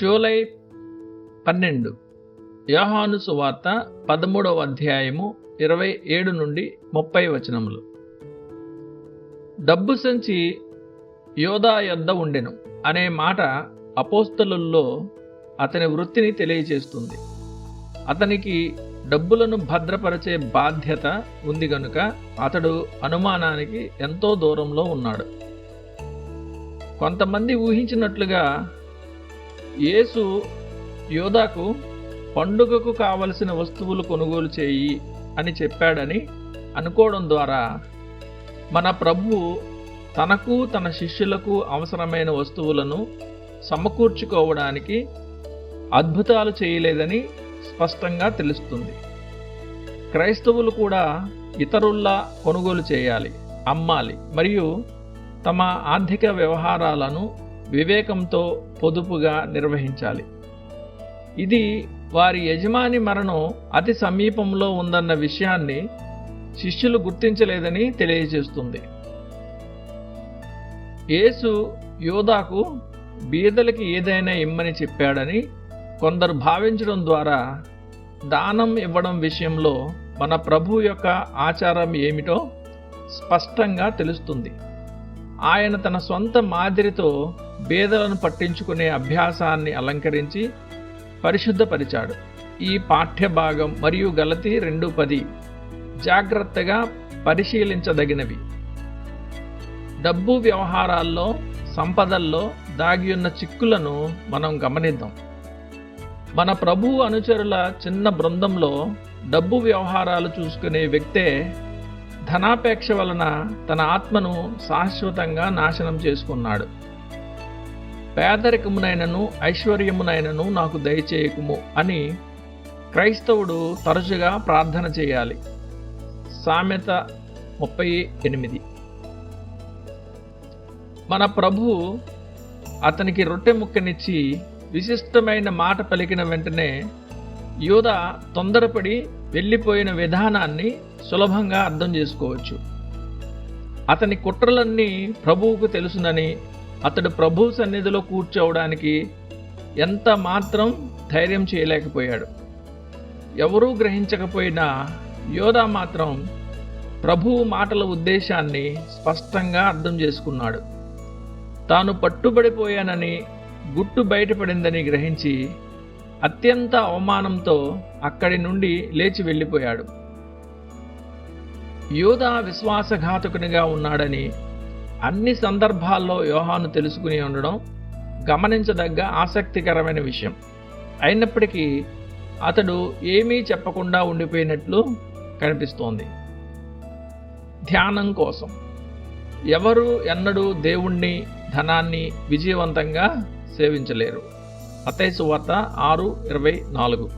July 12 యోహాను సువార్త 13వ అధ్యాయము 27 నుండి 30 వచనములు. డబ్బు సంచి యోధా యొద్ద ఉండెను అనే మాట అపోస్తలుల్లో అతని వృత్తిని తెలియజేస్తుంది. అతనికి డబ్బులను భద్రపరిచే బాధ్యత ఉంది గనుక అతడు అనుమానానికి ఎంతో దూరంలో ఉన్నాడు. కొంతమంది ఊహించినట్లుగా యేసు యోధాకు పండుగకు కావలసిన వస్తువులు కొనుగోలు చేయి అని చెప్పాడని అనుకోవడం ద్వారా మన ప్రభువు తనకు తన శిష్యులకు అవసరమైన వస్తువులను సమకూర్చుకోవడానికి అద్భుతాలు చేయలేదని స్పష్టంగా తెలుస్తుంది. క్రైస్తవులు కూడా ఇతరుల్లా కొనుగోలు చేయాలి, అమ్మాలి మరియు తమ ఆర్థిక వ్యవహారాలను వివేకంతో పొదుపుగా నిర్వహించాలి. ఇది వారి యజమాని మరణం అతి సమీపంలో ఉందన్న విషయాన్ని శిష్యులు గుర్తించలేదని తెలియజేస్తుంది. యేసు యోధాకు బీదలకి ఏదైనా ఇమ్మని చెప్పాడని కొందరు భావించడం ద్వారా దానం ఇవ్వడం విషయంలో మన ప్రభు యొక్క ఆచారం ఏమిటో స్పష్టంగా తెలుస్తుంది. ఆయన తన సొంత మాదిరితో బీదలను పట్టించుకునే అభ్యాసాన్ని అలంకరించి పరిశుద్ధపరిచాడు. ఈ పాఠ్యభాగం మరియు గలతీ 2:10 జాగ్రత్తగా పరిశీలించదగినవి. డబ్బు వ్యవహారాల్లో, సంపదల్లో దాగియున్న చిక్కులను మనం గమనిద్దాం. మన ప్రభువు అనుచరుల చిన్న బృందంలో డబ్బు వ్యవహారాలు చూసుకునే వ్యక్తే ధనాపేక్ష వలన తన ఆత్మను శాశ్వతంగా నాశనం చేసుకున్నాడు. పేదరికమునైనను ఐశ్వర్యమునైనను నాకు దయచేయకుము అని క్రైస్తవుడు తరచుగా ప్రార్థన చేయాలి. సామెత 38. మన ప్రభువు అతనికి రొట్టె ముక్కనిచ్చి విశిష్టమైన మాట పలికిన వెంటనే యోధా తొందరపడి వెళ్ళిపోయిన విధానాన్ని సులభంగా అర్థం చేసుకోవచ్చు. అతని కుట్రలన్నీ ప్రభువుకు తెలుసునని అతడు ప్రభు సన్నిధిలో కూర్చోవడానికి ఎంత మాత్రం ధైర్యం చేయలేకపోయాడు. ఎవరూ గ్రహించకపోయినా యోధా మాత్రం ప్రభువు మాటల ఉద్దేశాన్ని స్పష్టంగా అర్థం చేసుకున్నాడు. తాను పట్టుబడిపోయానని, గుట్టు బయటపడిందని గ్రహించి అత్యంత అవమానంతో అక్కడి నుండి లేచి వెళ్ళిపోయాడు. యోధా విశ్వాసఘాతకునిగా ఉన్నాడని అన్ని సందర్భాల్లో యోహాను తెలుసుకుని ఉండడం గమనించదగ్గ ఆసక్తికరమైన విషయం. అయినప్పటికీ అతడు ఏమీ చెప్పకుండా ఉండిపోయినట్లు కనిపిస్తోంది. ధ్యానం కోసం ఎవరు ఎన్నడూ దేవుణ్ణి, ధనాన్ని విజయవంతంగా సేవించలేరు. మత్తయి సువార్త 6:24.